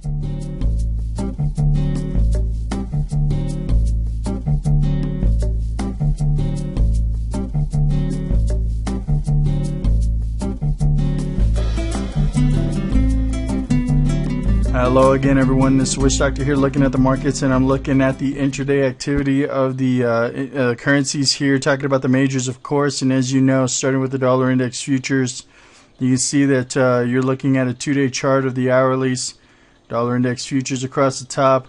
Hello again, everyone. This is Wish Doctor here, looking at the markets, and I'm looking at the intraday activity of the currencies here, talking about the majors, of course. And as you know, starting with the dollar index futures, you can see that you're looking at a 2-day chart of the hourlies. Dollar index futures across the top,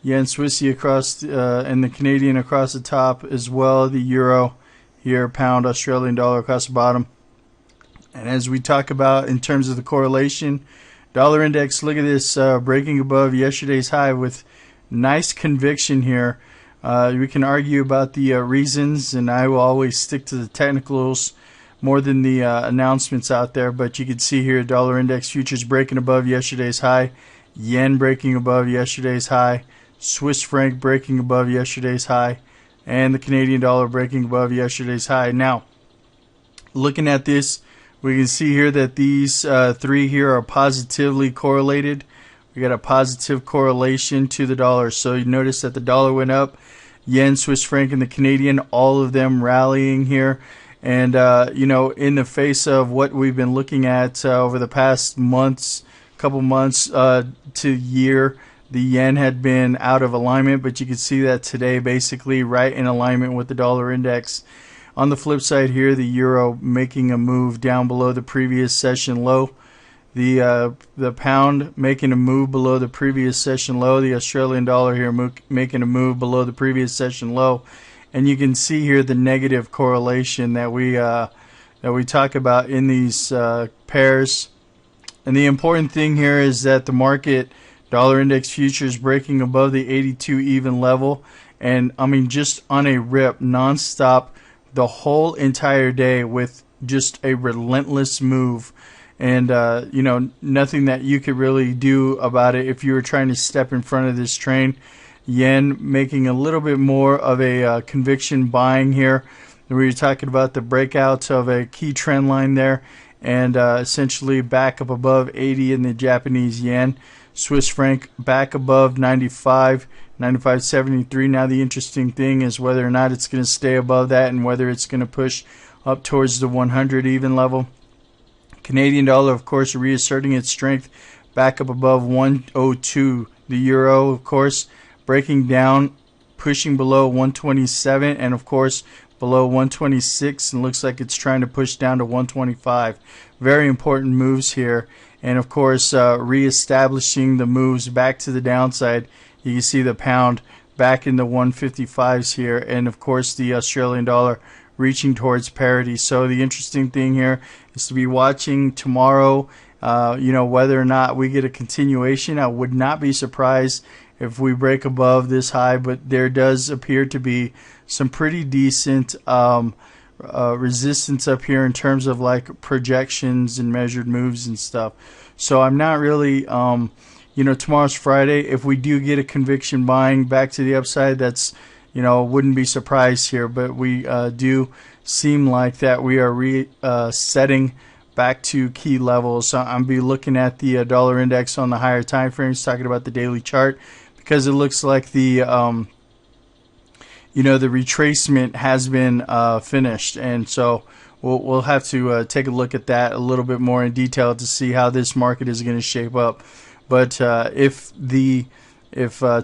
yen Swissy across, and the Canadian across the top as well. The euro here, pound, Australian dollar across the bottom. And as we talk about in terms of the correlation, dollar index, look at this, breaking above yesterday's high with nice conviction here. We can argue about the reasons, and I will always stick to the technicals more than the announcements out there. But you can see here, dollar index futures breaking above yesterday's high, yen breaking above yesterday's high, Swiss franc breaking above yesterday's high, and the Canadian dollar breaking above yesterday's high. Now, looking at this, we can see here that these three here are positively correlated. We got a positive correlation to the dollar. So you notice that the dollar went up, yen, Swiss franc, and the Canadian, all of them rallying here. And, you know, in the face of what we've been looking at over the past couple months to year, the yen had been out of alignment, but you can see that today basically right in alignment with the dollar index. On the flip side here, the euro making a move down below the previous session low. The pound making a move below the previous session low. The Australian dollar here making a move below the previous session low. And you can see here the negative correlation that we talk about in these pairs. And the important thing here is that the market, dollar index futures breaking above the 82 even level. And I mean, just on a rip, nonstop, the whole entire day with just a relentless move, and you know, nothing that you could really do about it if you were trying to step in front of this train. Yen making a little bit more of a conviction buying here. We were talking about the breakout of a key trend line there, and essentially back up above 80 in the Japanese yen. Swiss franc back above 95, 95.73. Now the interesting thing is whether or not it's going to stay above that and whether it's going to push up towards the 100 even level. Canadian dollar, of course, reasserting its strength back up above 102. The euro, of course, breaking down, pushing below 127, and of course below 126, and looks like it's trying to push down to 125. Very important moves here. And of course, reestablishing the moves back to the downside. You can see the pound back in the 155s here, and of course the Australian dollar reaching towards parity. So the interesting thing here is to be watching tomorrow, you know, whether or not we get a continuation. I would not be surprised if we break above this high, but there does appear to be some pretty decent resistance up here in terms of like projections and measured moves and stuff. So I'm not really, you know, tomorrow's Friday. If we do get a conviction buying back to the upside, that's, you know, wouldn't be surprised here. But we do seem like that we are setting back to key levels. So I'll be looking at the dollar index on the higher time frames, talking about the daily chart, because it looks like the you know, the retracement has been finished, and so we'll have to take a look at that a little bit more in detail to see how this market is going to shape up. But if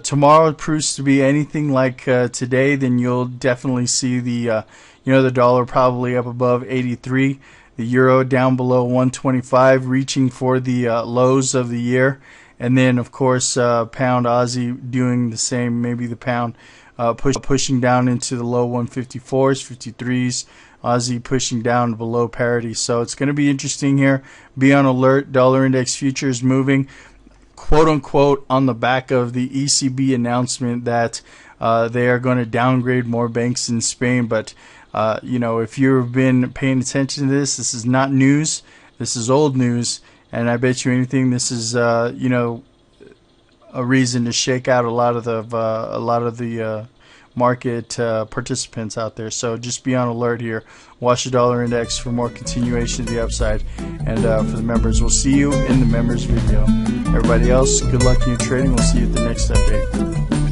tomorrow proves to be anything like today, then you'll definitely see the you know, the dollar probably up above 83, the euro down below 125, reaching for the lows of the year, and then of course pound Aussie doing the same. Maybe the pound pushing down into the low 154s, 53s. Aussie pushing down below parity. So it's going to be interesting here. Be on alert. Dollar index futures moving, quote unquote, on the back of the ECB announcement that they are going to downgrade more banks in Spain. But you know, if you've been paying attention to this, this is not news. This is old news, and I bet you anything this is you know, a reason to shake out a lot of the market participants out there. So just be on alert here. Watch the dollar index for more continuation to the upside. And for the members, we'll see you in the members video. Everybody else, good luck in your trading. We'll see you at the next update.